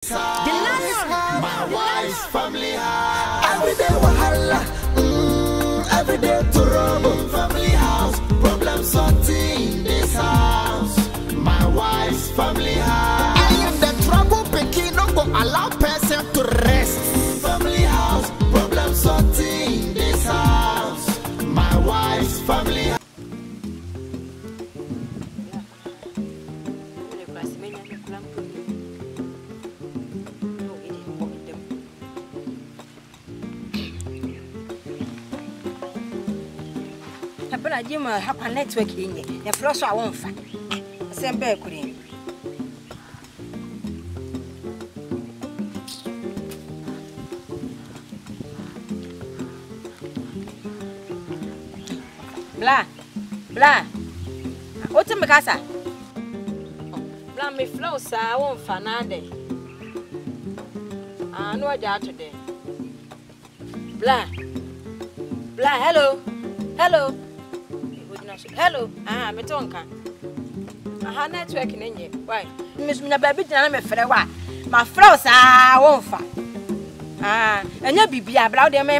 My wife's family house. Every day wahala, every day trouble. Family house, problem sorting this house. My wife's family house. I am the trouble picking, don't go allow person to rest. Family house, problem sorting this house. My wife's family house. I give my happy network in the flush. I won't find the same bakery. Blah, blah. What's in the casa? Blah, me flows. I won't find Nande. I know that today. Blah, blah. Hello, hello. Hello, me tonka. Aha network nenye. Why? Miss me baby na me frɛ wa. Ma frɛ sa won fa. Enya bibia bra wo de me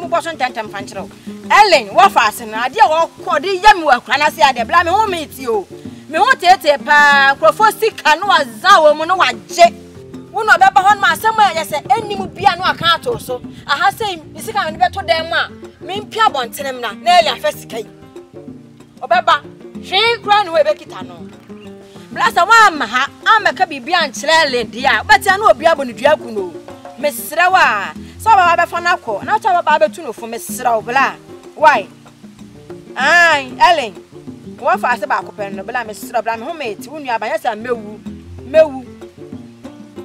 bo so ntentam fa nkyerɛ. Ellen, wo fa ase na ade wo kɔde yam wa kura na se ade bra me ho me ti o. Me ho tete pa krofo sika no waza wo mu no waje. Wo no bɛba hɔ ma asɛm a yɛ sɛ ennim bia no aka ato so. Aha sɛ mi sika me bɛto dan mu a me mpia bontenem na Eli afa sika yi. Obeba, she cry no ebe kita no. Blasa wa ma ha, ameka bibia nkyerɛ ledi a, beti anu obi abo ne dua ku no. Mesrɛ wa, so baba be fa na kɔ, na cha baba betu no fo mesrɛ wo bla. Why? Ai, Ellen. Wo fa ase ba akopɛ no bla mesrɛ bla me ho meti, wo nua ba yesa mewu.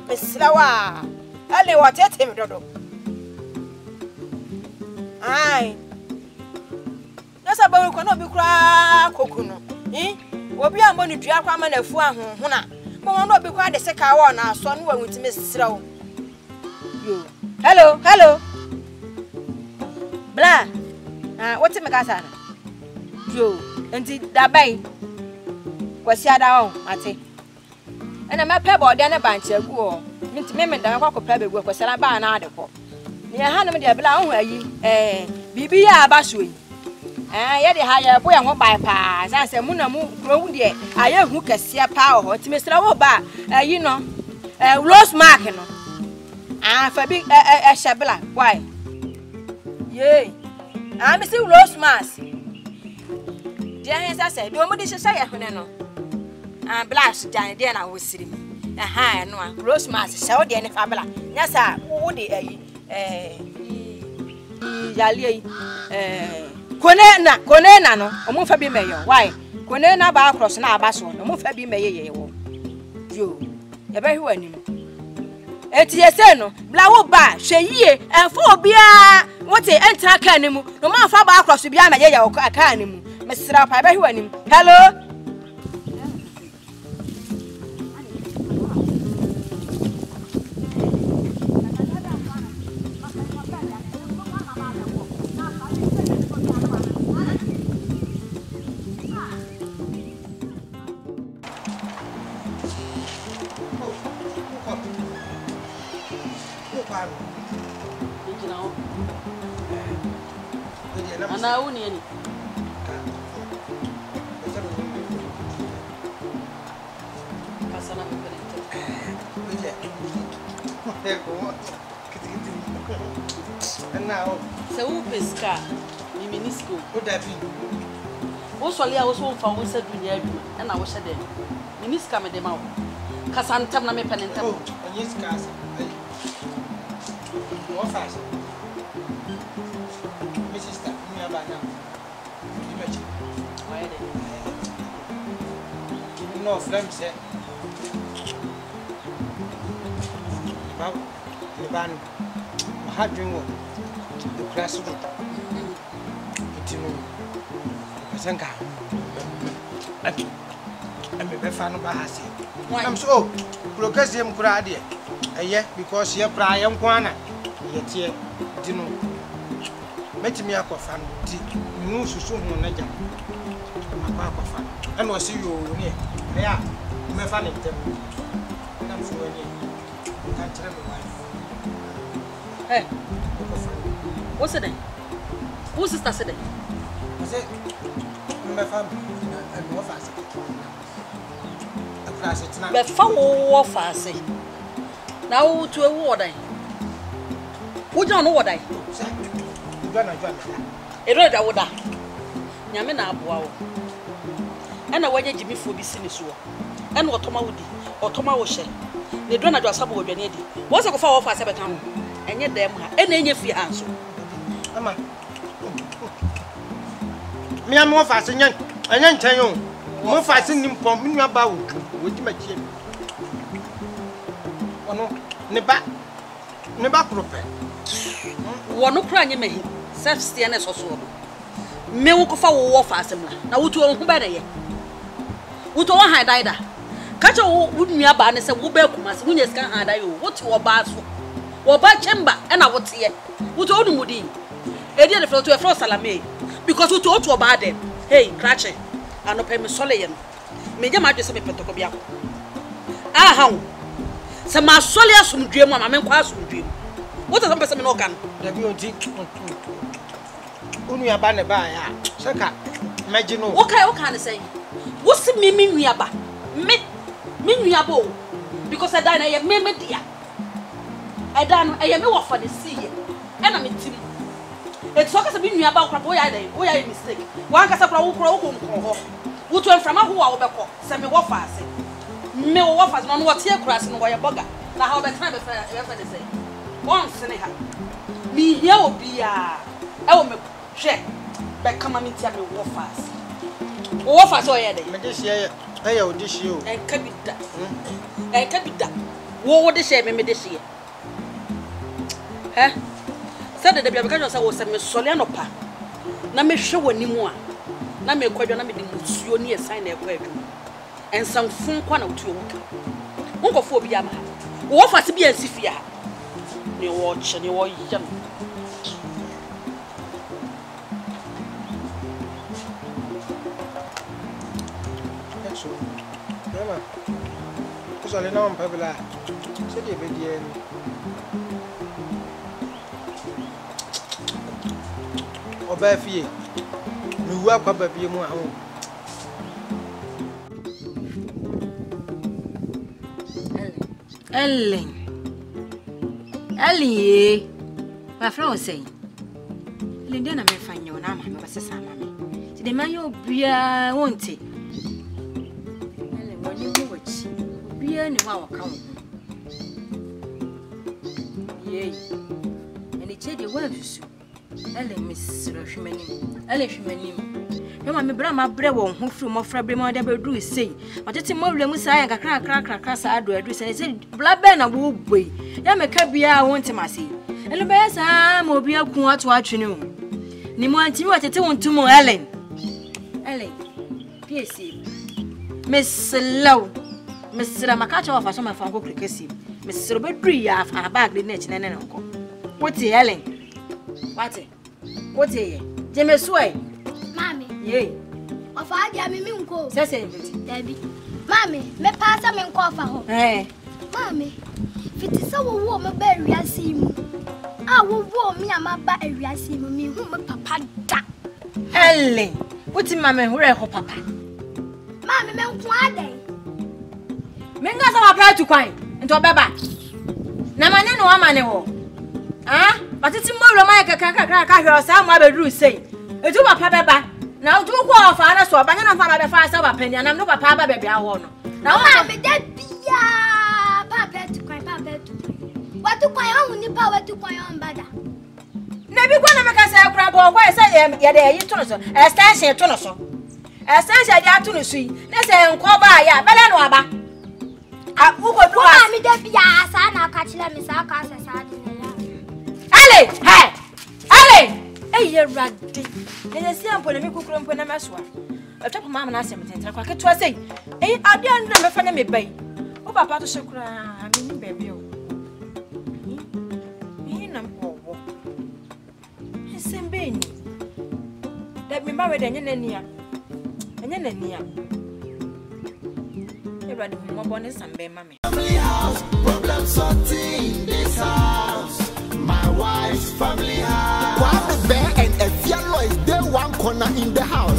Mesrɛ wa. Ellen wo tete me dodo. Ai. Nasa ba ko no bi kura kokuno obi ambo ni dua kwa ma na fu ahonhona mo no bi kwa de seka wo na so no wantime sirawo yo hello bla what me kasa na yo enti dabai kwasi ada wo ate ena ma pe bo de ne banche agu o ntime me dan kwa ko pe begu kwasi na ba na ade ko ne ha no me de bla ho ayi bibi ya abaso yi ye de ha ye boya ho bai pa san se mu na mu kro de aye hu kase pa ho ti mesra wo ba ayi no rose mark no fa bi shabla why ye me see rose mark de he say do mu de hye ye hone no blash jan de na wo siri mi no rose mark se wo de ne fa bla nya sa wo de ayi yale Konena no omo fa bi meyo why konena ba cross na abaso no omo fa bi meye wo yo ye ba hwe anim eti ye se no bla wo ba hwe yie enfo obia wote enta ka animu no ma fa ba cross bia meye wo ka animu mesra pa ba hwe anim hello Ana uni yani. Kasana mpenete. Oje. Ana Se u pesca ni minisco. O dabi. O soli a o so fa wo se dunia adwuma. Na wo hye de. Minisca me de ma wo. Kasantam na me penentem. Oh, yes kasa. Wo fa se. Sister, me abana. Imagine. Why de? No, flame say. Baba, the ban. Hard drink wo. The class room. Itinu. Pasanka. I'm a fan ba hase. I'm so. Procasium kura de. Eye because ye pra yam kwana. Ye tie. Itinu. Metimi akofa no ti nu susu hu na ja akofa and was you ne ya me fa ne tem na mfu ani chere me wife. Hey. What's it? Who's sister said? I say my family and no fast. A class it's not. Be fa wo fast. Now to a word. Who don't know what I? Say. You gonna join me. E read that woda. Nyame na aboa wo. E na wanya Jimmy fo bi sini so. E na otoma wodi. Otoma wo hye. Ne do na do asabo odwane adi. Wo se ko fa wo fa se beka ho. Enye dem ha. E na enye fi anso. Mama. Me am wo fa se nyan. Anya ntan yo. Mo fa se nim pom me nua ba wo. Wo di ma kie. Ono ne ba prope. Wo no kra nye mehi. Self steer na so so. Me wo ko fa wo fa asem na wo tu ho ba de ye. Wo to wo han dai da. Ka che wo nua ba ne se wo ba kuma se wo nya sika han dai yo. Wo ti wo ba so. Wo ba chamber e na wo te ye. Wo to onu mudi. E dia de fro to e fro salame because wo to wo to ba dem. Hey, krache. Ano pe me sole ye no. Me nya ma dwe se me petoko bia ko. Aha wo. Se ma sole asumdwe mu ama me nkwa asumdwe mu. What is something no can? The beauty. Unu ya ba ne ba ya. Seka. Imagine no. Okay, what can I say? What's me nuaba? Me nuabo. Because I die na me dia. I dan I me wo for the sea. E na me tim. It's so case me nuaba kra bo ya dey. Wo ya mistake. Wan kasa kra wo ko ho. Wo to enframa ho wa wo beko. Se me wo fa ase. Me wo fa ase no wo tie kra ase no wo ye boga. Na how be try be fa dey say. Once in a me here obia e wo me hwe be kama me tia me wo fast o ye dey Me dis ye e o dis ye o e ka bida wo de she me de she he said de bia be ka jo say wo se me sole anopa na me hwe wani mu a na me kwadwo na me de musuo ne esan na ekwadwo ensamfun kwa na otuo wuka wonkofo obia ma wo fast bia nsifia ni watch ni wo yam so mama so le na on pabla se de be die ni oba fie mi wu akwa babie mu aho Ellen Ellie, my friend was saying, Linda, I'm fine, you know, I'm a sister. The man you be won't it? When you watch, be any wow count. Yea, and it's the words. Ellen, Miss Rushman, Ellen Shumanim. No, I'm a brama brew who threw more frabby double do say, but it's more than we say, a crack, I do address and said, Blood banner will be. Yama cabia, I want to massy. And the best I'm will be a quart to watch you. Nimonti, what it won't to more Ellen. Ellen, PC Miss Low, Miss Ramacato of some of Uncle Crickessy, Miss Robert Bree of her bag the net and uncle. What's the Ellen? What's it? Jimmy Sway, Mammy, yea. Of I am a minko, Says Debbie. Mammy, me pass a min cough home. eh. Mammy, if it is so warm, a berry I see you. I will warm me and my berry I see me whom a papa da. Ellen, what's in my man? Where are papa? Mammy, men quade. Mingas are applied to quine and to a baba. Namane no amane. Ah, but it's more like a caca, some other rule say. A do a papa. Now do go off and I saw banana for 5 penny and I'm not a papa baby. I want. Now I'm a dead be papa to cry, papa to what to cry on the power to cry on bada. Never gonna make us a crab or why say, yeah, you turn so, a station turn so. A station, ya to the sea. Let's say, Coba, Belanwaba. I will go me the Pia, Sana, catch them, Miss Alcas, Ale, hey, Ale, hey, you're ratty. And I see I'm putting me cook when I'm a swap. A top of mamma and I said, I can say, hey, I didn't remember for me, babe. Oh, Papa, to sugar, I mean, baby. Same baby. Let me marry the Nenia. And then Nenia. You're ready for more bonus and baby, mammy. Family house, problem sorting. bear and a yellow is there one corner in the house.